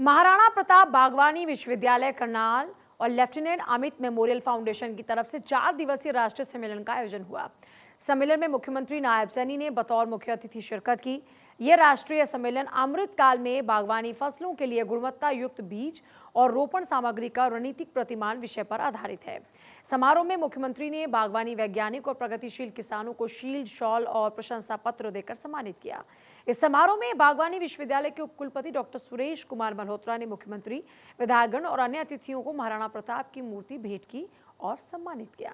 महाराणा प्रताप बागवानी विश्वविद्यालय करनाल और लेफ्टिनेंट अमित मेमोरियल फाउंडेशन की तरफ से 4 दिवसीय राष्ट्रीय सम्मेलन का आयोजन हुआ। सम्मेलन में मुख्यमंत्री नायब सैनी ने बतौर मुख्य अतिथि शिरकत की। यह राष्ट्रीय सम्मेलन अमृत काल में बागवानी फसलों के लिए गुणवत्ता युक्त बीज और रोपण सामग्री का रणनीतिक प्रतिमान विषय पर आधारित है। समारोह में मुख्यमंत्री ने बागवानी वैज्ञानिक और प्रगतिशील किसानों को शील्ड, शॉल और प्रशंसा पत्र देकर सम्मानित किया। इस समारोह में बागवानी विश्वविद्यालय के उपकुलपति डॉक्टर सुरेश कुमार मल्होत्रा ने मुख्यमंत्री, विधायकगण और अन्य अतिथियों को महाराणा प्रताप की मूर्ति भेंट की और सम्मानित किया।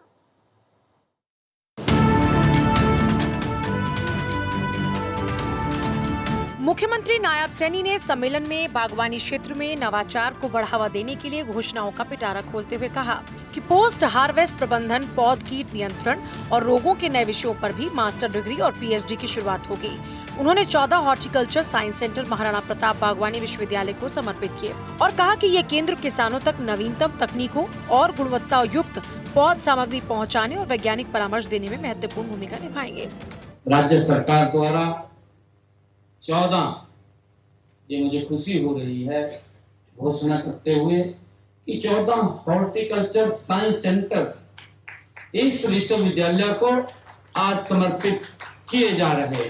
मुख्यमंत्री नायब सैनी ने सम्मेलन में बागवानी क्षेत्र में नवाचार को बढ़ावा देने के लिए घोषणाओं का पिटारा खोलते हुए कहा कि पोस्ट हार्वेस्ट प्रबंधन, पौध कीट नियंत्रण और रोगों के नए विषयों पर भी मास्टर डिग्री और पीएचडी की शुरुआत होगी। उन्होंने 14 horticulture science centre Maharana Pratap बागवानी विश्वविद्यालय को समर्पित किए और कहा कि ये केंद्र किसानों तक नवीनतम तकनीकों और गुणवत्ता युक्त पौध सामग्री पहुँचाने और वैज्ञानिक परामर्श देने में महत्वपूर्ण भूमिका निभाएंगे। राज्य सरकार द्वारा 14, ये मुझे खुशी हो रही है घोषणा करते हुए कि 14 हॉर्टिकल्चर साइंस सेंटर्स इस विश्वविद्यालय को आज समर्पित किए जा रहे हैं।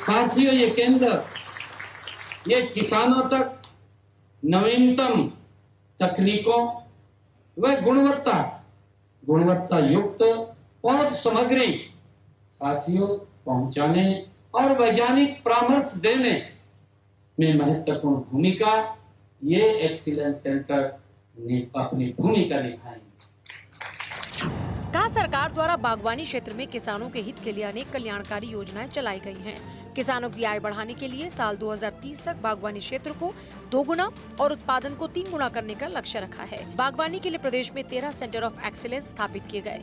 साथियों, ये केंद्र ये किसानों तक नवीनतम तकनीकों व गुणवत्ता युक्त पौध सामग्री साथियों पहुंचाने और वैज्ञानिक परामर्श देने में महत्वपूर्ण भूमिका ये एक्सीलेंस सेंटर ने अपनी भूमिका निभाई। कहा, सरकार द्वारा बागवानी क्षेत्र में किसानों के हित के लिए अनेक कल्याणकारी योजनाएं चलाई गई हैं। किसानों की आय बढ़ाने के लिए साल 2030 तक बागवानी क्षेत्र को 2 गुना और उत्पादन को 3 गुना करने का लक्ष्य रखा है। बागवानी के लिए प्रदेश में 13 सेंटर ऑफ एक्सीलेंस स्थापित किए गए।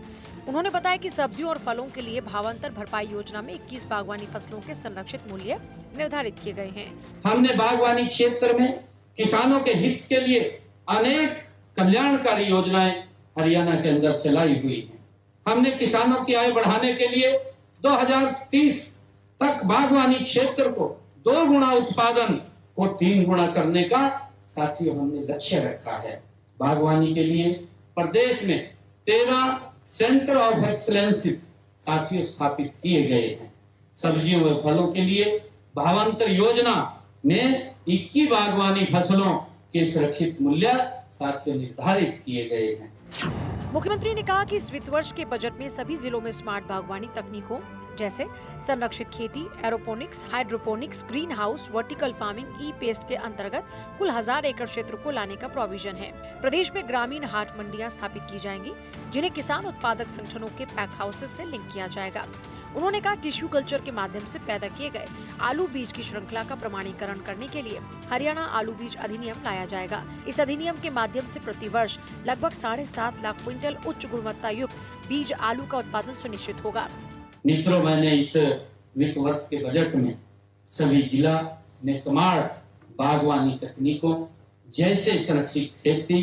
उन्होंने बताया कि सब्जियों और फलों के लिए भावांतर भरपाई योजना में 21 बागवानी फसलों के संरक्षित मूल्य निर्धारित किए गए हैं। हमने बागवानी क्षेत्र में किसानों के हित के लिए अनेक कल्याणकारी योजनाएं हरियाणा के अंदर चलाई हुई है। हमने किसानों की आय बढ़ाने के लिए 2030 तक बागवानी क्षेत्र को 2 गुना उत्पादन को 3 गुना करने का साथियों हमने लक्ष्य रखा है। बागवानी के लिए प्रदेश में 13 सेंटर ऑफ एक्सीलेंस साथियों स्थापित किए गए हैं। सब्जियों व फलों के लिए भावांतर योजना में 21 बागवानी फसलों के सुरक्षित मूल्य साथियों निर्धारित किए गए हैं। मुख्यमंत्री ने कहा कि इस वित्त वर्ष के बजट में सभी जिलों में स्मार्ट बागवानी तकनीकों जैसे संरक्षित खेती, aeroponics, hydroponics, green house, vertical farming, e pest के अंतर्गत कुल 1000 एकड़ क्षेत्र को लाने का प्रोविजन है। प्रदेश में ग्रामीण हाट मंडियां स्थापित की जाएंगी, जिन्हें किसान उत्पादक संगठनों के पैक हाउसेस से लिंक किया जाएगा। उन्होंने कहा, टिश्यू कल्चर के माध्यम से पैदा किए गए आलू बीज की श्रृंखला का प्रमाणीकरण करने के लिए हरियाणा आलू बीज अधिनियम लाया जाएगा। इस अधिनियम के माध्यम से प्रति वर्ष लगभग 7.5 लाख क्विंटल उच्च गुणवत्ता युक्त बीज आलू का उत्पादन सुनिश्चित होगा। मित्रों, मैंने इस वित्त वर्ष के बजट में सभी जिला में स्मार्ट बागवानी तकनीकों जैसे संरक्षित खेती,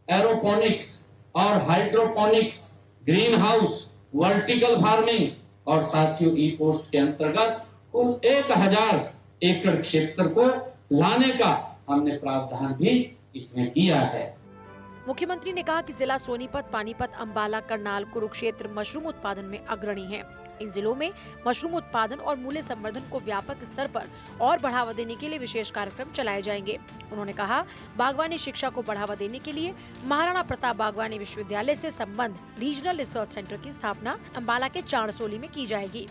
एरोपोनिक्स और hydroponics, green house, vertical farming और साथियों ई पोस्ट के अंतर्गत कुल 1000 एकड़ क्षेत्र को लाने का हमने प्रावधान भी इसमें किया है। मुख्यमंत्री ने कहा कि जिला सोनीपत, पानीपत, अंबाला, करनाल, कुरुक्षेत्र मशरूम उत्पादन में अग्रणी है। इन जिलों में मशरूम उत्पादन और मूल्य संवर्धन को व्यापक स्तर पर और बढ़ावा देने के लिए विशेष कार्यक्रम चलाए जाएंगे। उन्होंने कहा, बागवानी शिक्षा को बढ़ावा देने के लिए महाराणा प्रताप बागवानी विश्वविद्यालय से संबद्ध रीजनल रिसर्च सेंटर की स्थापना अंबाला के चाणसोली में की जाएगी।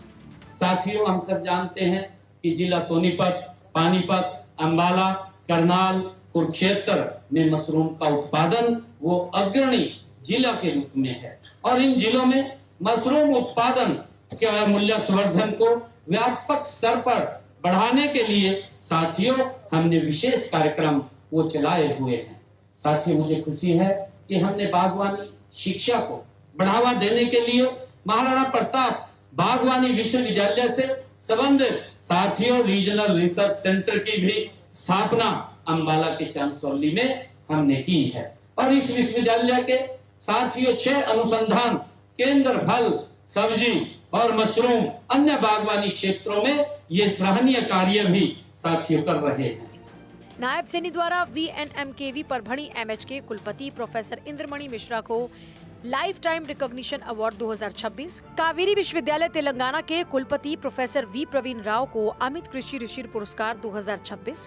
साथियों, हम सब जानते हैं कि जिला सोनीपत, पानीपत, अंबाला, करनाल, कुरुक्षेत्र में मशरूम का उत्पादन वो अग्रणी जिला के रूप में है और इन जिलों में मशरूम उत्पादन के मूल्य संवर्धन को व्यापक स्तर पर बढ़ाने के लिए साथियों हमने विशेष कार्यक्रम वो चलाए हुए हैं। साथियों, मुझे खुशी है कि हमने बागवानी शिक्षा को बढ़ावा देने के लिए महाराणा प्रताप बागवानी विश्वविद्यालय से संबंधित साथियों रीजनल रिसर्च सेंटर की भी स्थापना अंबाला के चांसौली में हमने की है और इस विश्वविद्यालय के साथियों 6 अनुसंधान केंद्र फल, सब्जी और मशरूम अन्य बागवानी क्षेत्रों में ये सराहनीय कार्य भी साथियों कर रहे हैं। नायब सैनी द्वारा VNMKV परभणी MH के कुलपति प्रोफेसर इंद्रमणि मिश्रा को life time recognition award 2026, Kaveri विश्वविद्यालय तेलंगाना के कुलपति प्रोफेसर V प्रवीण राव को अमित कृषि ऋषि पुरस्कार 2026,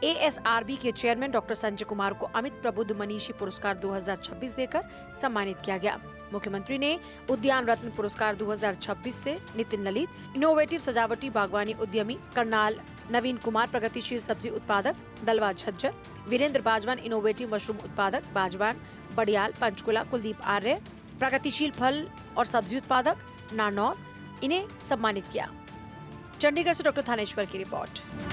ASRB के चेयरमैन डॉक्टर संजय कुमार को अमित प्रबुद्ध मनीषी पुरस्कार 2026 देकर सम्मानित किया गया। मुख्यमंत्री ने उद्यान रत्न पुरस्कार 2026 से नितिन ललित, इनोवेटिव सजावटी बागवानी उद्यमी करनाल नवीन कुमार, प्रगतिशील सब्जी उत्पादक दलवा झज्जर, वीरेंद्र बाजवान, इनोवेटिव मशरूम उत्पादक बाजवान बडियाल, पंचकुला कुलदीप आर्य, प्रगतिशील फल और सब्जी उत्पादक नानौर, इन्हें सम्मानित किया। चंडीगढ़ से डॉक्टर थानेश्वर की रिपोर्ट।